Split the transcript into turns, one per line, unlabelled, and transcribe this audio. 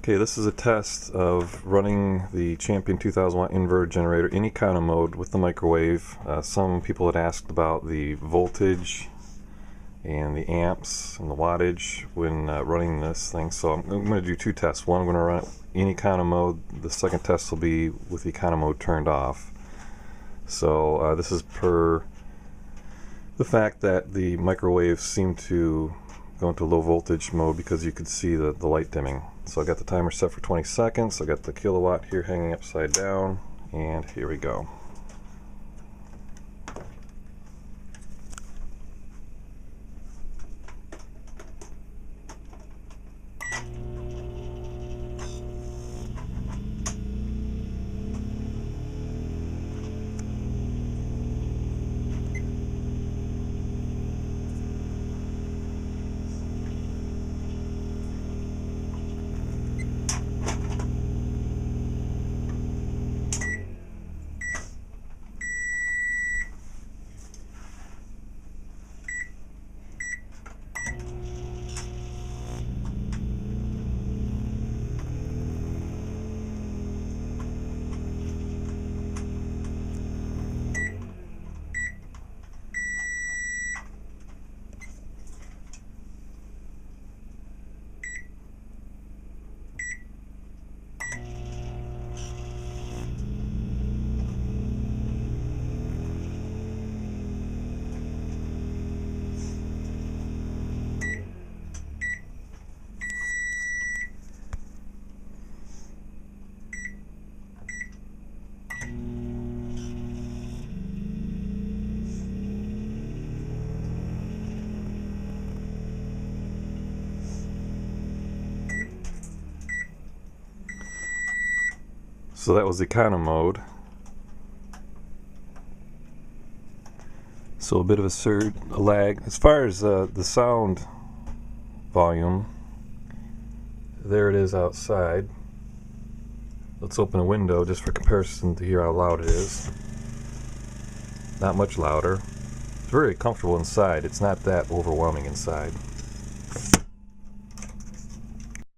Okay, this is a test of running the Champion 2000 watt inverter generator in econo mode with the microwave. Some people had asked about the voltage and the amps and the wattage when running this thing, so I'm going to do two tests. One, I'm going to run it in econo mode. The second test will be with econo mode turned off. So this is per the fact that the microwave seemed to go into low voltage mode because you could see the light dimming. So I got the timer set for 20 seconds. I got the kilowatt here hanging upside down, and here we go. So that was econo mode. So a bit of a surge, a lag. As far as the sound volume, there it is outside. Let's open a window just for comparison to hear how loud it is. Not much louder. It's very comfortable inside. It's not that overwhelming inside.